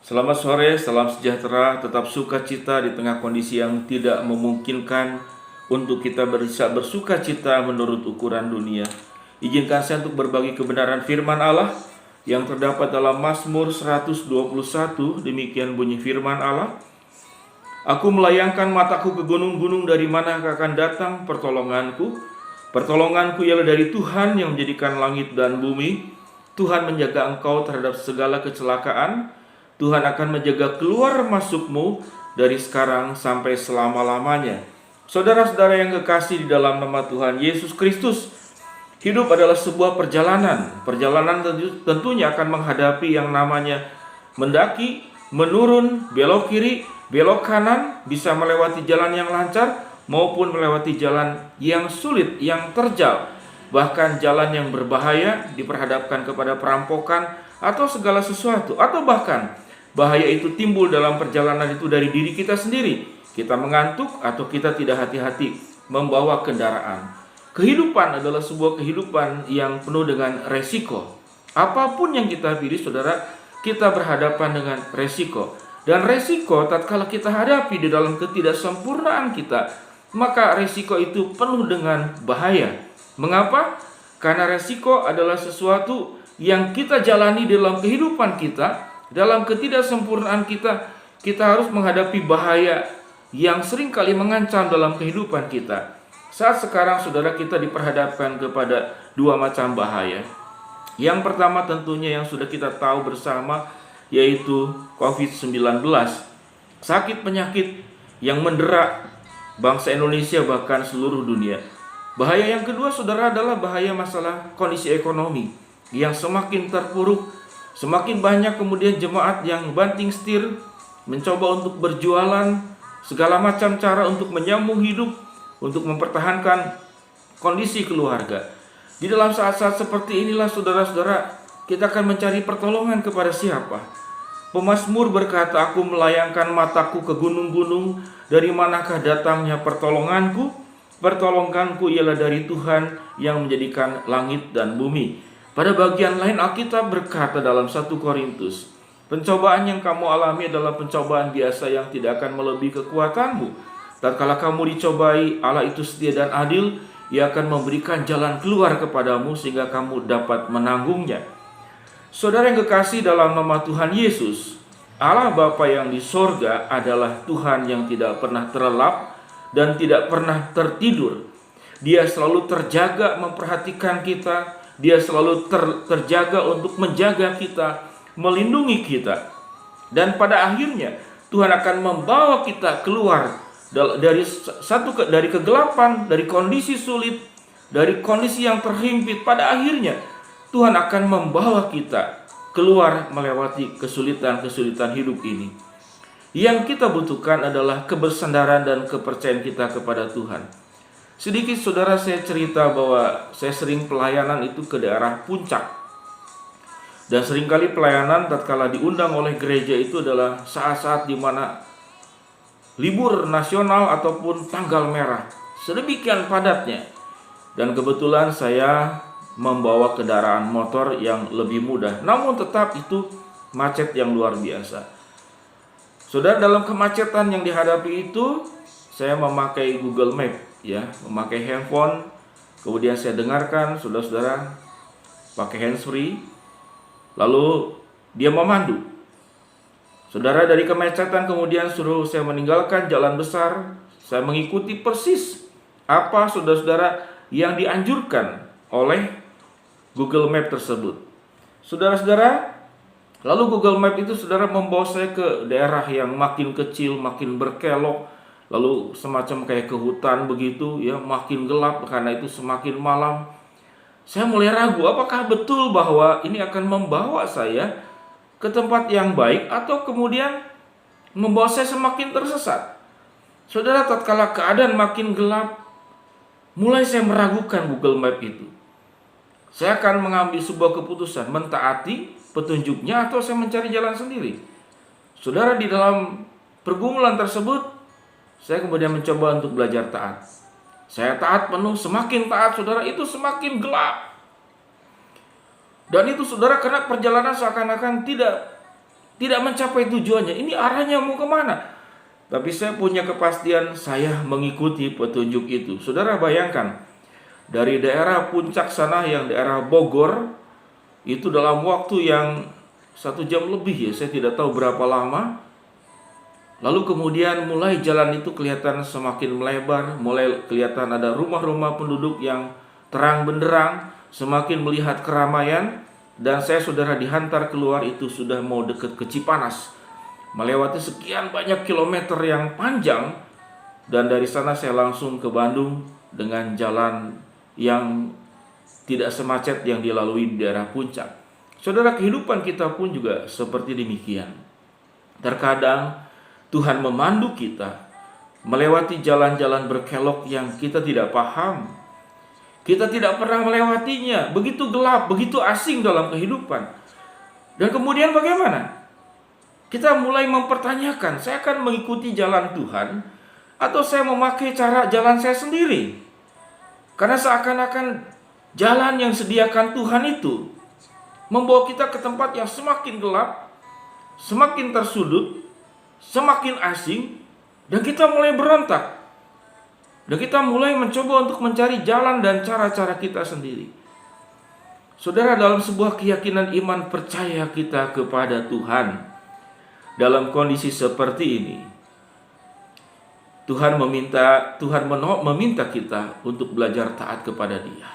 Selamat sore, salam sejahtera, tetap sukacita di tengah kondisi yang tidak memungkinkan untuk kita bisa bersukacita menurut ukuran dunia. Izinkan saya untuk berbagi kebenaran firman Allah yang terdapat dalam Mazmur 121. Demikian bunyi firman Allah. Aku melayangkan mataku ke gunung-gunung, dari mana akan datang pertolonganku. Pertolonganku ialah dari Tuhan yang menjadikan langit dan bumi. Tuhan menjaga engkau terhadap segala kecelakaan. Tuhan akan menjaga keluar masukmu dari sekarang sampai selama-lamanya. Saudara-saudara yang kekasih di dalam nama Tuhan Yesus Kristus, hidup adalah sebuah perjalanan. Perjalanan tentunya akan menghadapi yang namanya mendaki, menurun, belok kiri, belok kanan, bisa melewati jalan yang lancar maupun melewati jalan yang sulit, yang terjal. Bahkan jalan yang berbahaya, diperhadapkan kepada perampokan atau segala sesuatu, atau bahkan bahaya itu timbul dalam perjalanan itu dari diri kita sendiri. Kita mengantuk atau kita tidak hati-hati membawa kendaraan. Kehidupan adalah sebuah kehidupan yang penuh dengan resiko. Apapun yang kita pilih, saudara, kita berhadapan dengan resiko. Dan resiko tatkala kita hadapi di dalam ketidaksempurnaan kita, maka resiko itu penuh dengan bahaya. Mengapa? Karena resiko adalah sesuatu yang kita jalani dalam kehidupan kita. Dalam ketidaksempurnaan kita harus menghadapi bahaya yang sering kali mengancam dalam kehidupan kita. Saat sekarang saudara, kita diperhadapkan kepada dua macam bahaya. Yang pertama tentunya yang sudah kita tahu bersama, yaitu COVID-19. Sakit penyakit yang mendera bangsa Indonesia bahkan seluruh dunia. Bahaya yang kedua saudara adalah bahaya masalah kondisi ekonomi yang semakin terpuruk. Semakin banyak kemudian jemaat yang banting setir, mencoba untuk berjualan, segala macam cara untuk menyambung hidup, untuk mempertahankan kondisi keluarga. Di dalam saat-saat seperti inilah saudara-saudara, kita akan mencari pertolongan kepada siapa? Pemazmur berkata, aku melayangkan mataku ke gunung-gunung, dari manakah datangnya pertolonganku? Pertolonganku ialah dari Tuhan yang menjadikan langit dan bumi. Pada bagian lain Alkitab berkata dalam 1 Korintus, pencobaan yang kamu alami adalah pencobaan biasa yang tidak akan melebihi kekuatanmu. Tatkala kamu dicobai, Allah itu setia dan adil, Ia akan memberikan jalan keluar kepadamu sehingga kamu dapat menanggungnya. Saudara yang kekasih dalam nama Tuhan Yesus, Allah Bapa yang di sorga adalah Tuhan yang tidak pernah terlelap dan tidak pernah tertidur. Dia selalu terjaga memperhatikan kita. Dia selalu terjaga untuk menjaga kita, melindungi kita. Dan pada akhirnya Tuhan akan membawa kita keluar dari kegelapan, dari kondisi sulit, dari kondisi yang terhimpit. Pada akhirnya Tuhan akan membawa kita keluar melewati kesulitan-kesulitan hidup ini. Yang kita butuhkan adalah kebersandaran dan kepercayaan kita kepada Tuhan. Sedikit saudara saya cerita bahwa saya sering pelayanan itu ke daerah puncak. Dan seringkali pelayanan tatkala diundang oleh gereja itu adalah saat-saat di mana libur nasional ataupun tanggal merah. Sedemikian padatnya. Dan kebetulan saya membawa kendaraan motor yang lebih mudah. Namun tetap itu macet yang luar biasa. Saudara, dalam kemacetan yang dihadapi itu, saya memakai Google Map. Memakai handphone, kemudian saya dengarkan saudara-saudara pakai handsfree, lalu dia memandu. Saudara, dari kemacetan kemudian suruh saya meninggalkan jalan besar. Saya mengikuti persis apa saudara-saudara yang dianjurkan oleh Google Map tersebut. Saudara-saudara, lalu Google Map itu saudara membawa saya ke daerah yang makin kecil, makin berkelok, lalu semacam kayak ke hutan begitu ya, makin gelap karena itu semakin malam. Saya mulai ragu apakah betul bahwa ini akan membawa saya ke tempat yang baik atau kemudian membawa saya semakin tersesat. Saudara, tatkala keadaan makin gelap, mulai saya meragukan Google Map itu. Saya akan mengambil sebuah keputusan, mentaati petunjuknya atau saya mencari jalan sendiri. Saudara, di dalam pergumulan tersebut saya kemudian mencoba untuk belajar taat. Saya taat penuh, semakin taat saudara itu semakin gelap. Dan itu saudara, karena perjalanan seakan-akan tidak tidak mencapai tujuannya. Ini arahnya mau kemana? Tapi saya punya kepastian, saya mengikuti petunjuk itu. Saudara bayangkan, dari daerah puncak sana yang daerah Bogor, itu dalam waktu yang 1 jam lebih ya, saya tidak tahu berapa lama. Lalu kemudian mulai jalan itu kelihatan semakin melebar, mulai kelihatan ada rumah-rumah penduduk yang terang benderang, semakin melihat keramaian. Dan saya saudara dihantar keluar itu sudah mau dekat ke Cipanas, melewati sekian banyak kilometer yang panjang. Dan dari sana saya langsung ke Bandung dengan jalan yang tidak semacet yang dilalui di daerah puncak. Saudara, kehidupan kita pun juga seperti demikian. Terkadang Tuhan memandu kita melewati jalan-jalan berkelok yang kita tidak paham. Kita tidak pernah melewatinya, begitu gelap, begitu asing dalam kehidupan. Dan kemudian bagaimana? Kita mulai mempertanyakan, saya akan mengikuti jalan Tuhan atau saya memakai cara jalan saya sendiri? Karena seakan-akan jalan yang sediakan Tuhan itu membawa kita ke tempat yang semakin gelap, semakin tersudut, semakin asing, dan kita mulai berontak. Dan kita mulai mencoba untuk mencari jalan dan cara-cara kita sendiri. Saudara, dalam sebuah keyakinan iman percaya kita kepada Tuhan, dalam kondisi seperti ini, Tuhan meminta kita untuk belajar taat kepada Dia.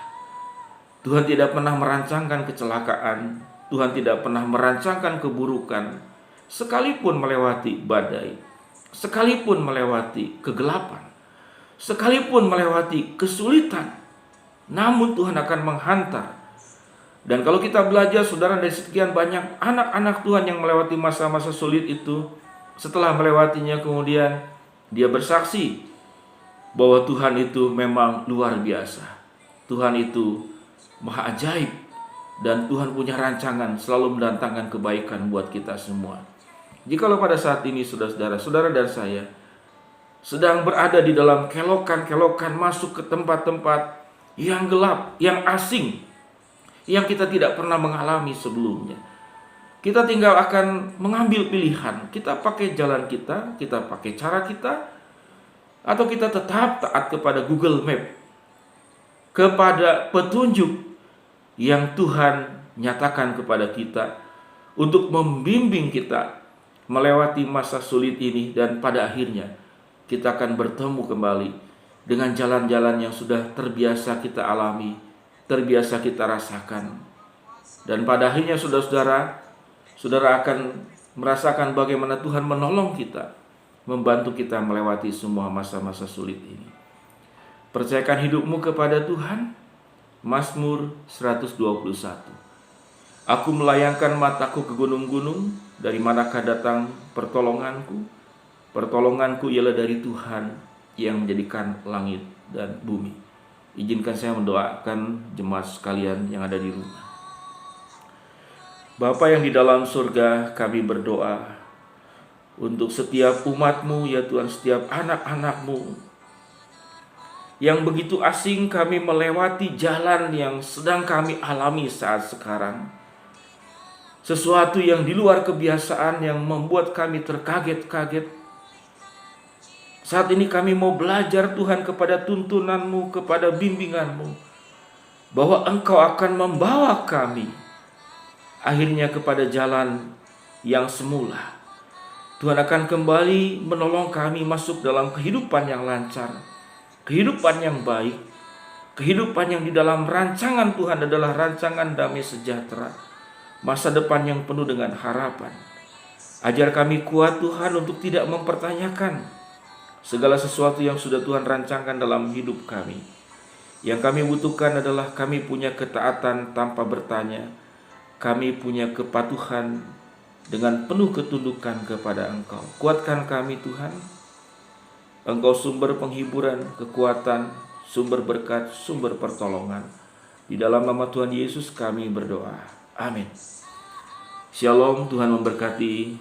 Tuhan tidak pernah merancangkan kecelakaan, Tuhan tidak pernah merancangkan keburukan, sekalipun melewati badai, sekalipun melewati kegelapan, sekalipun melewati kesulitan, namun Tuhan akan menghantar. Dan kalau kita belajar, saudara, dari sekian banyak anak-anak Tuhan yang melewati masa-masa sulit itu, setelah melewatinya kemudian dia bersaksi bahwa Tuhan itu memang luar biasa. Tuhan itu maha ajaib, dan Tuhan punya rancangan selalu mendatangkan kebaikan buat kita semua. Jikalau pada saat ini saudara dan saya sedang berada di dalam kelokan-kelokan, masuk ke tempat-tempat yang gelap, yang asing, yang kita tidak pernah mengalami sebelumnya, kita tinggal akan mengambil pilihan. Kita pakai jalan kita pakai cara kita, atau kita tetap taat kepada Google Map, kepada petunjuk yang Tuhan nyatakan kepada kita untuk membimbing kita melewati masa sulit ini. Dan pada akhirnya kita akan bertemu kembali dengan jalan-jalan yang sudah terbiasa kita alami, terbiasa kita rasakan. Dan pada akhirnya saudara akan merasakan bagaimana Tuhan menolong kita, membantu kita melewati semua masa-masa sulit ini. Percayakan hidupmu kepada Tuhan. Mazmur 121. Aku melayangkan mataku ke gunung-gunung, dari manakah datang pertolonganku? Pertolonganku ialah dari Tuhan yang menjadikan langit dan bumi. Izinkan saya mendoakan jemaat sekalian yang ada di rumah. Bapa yang di dalam surga, kami berdoa untuk setiap umat-Mu, ya Tuhan, setiap anak-anak-Mu yang begitu asing kami melewati jalan yang sedang kami alami saat sekarang. Sesuatu yang di luar kebiasaan yang membuat kami terkaget-kaget. Saat ini kami mau belajar Tuhan kepada tuntunan-Mu, kepada bimbingan-Mu, bahwa Engkau akan membawa kami akhirnya kepada jalan yang semula. Tuhan akan kembali menolong kami masuk dalam kehidupan yang lancar, kehidupan yang baik, kehidupan yang di dalam rancangan Tuhan adalah rancangan damai sejahtera, masa depan yang penuh dengan harapan. Ajar kami kuat Tuhan untuk tidak mempertanyakan segala sesuatu yang sudah Tuhan rancangkan dalam hidup kami. Yang kami butuhkan adalah kami punya ketaatan tanpa bertanya, kami punya kepatuhan dengan penuh ketundukan kepada Engkau. Kuatkan kami Tuhan. Engkau sumber penghiburan, kekuatan, sumber berkat, sumber pertolongan. Di dalam nama Tuhan Yesus kami berdoa. Amin. Shalom, Tuhan memberkati.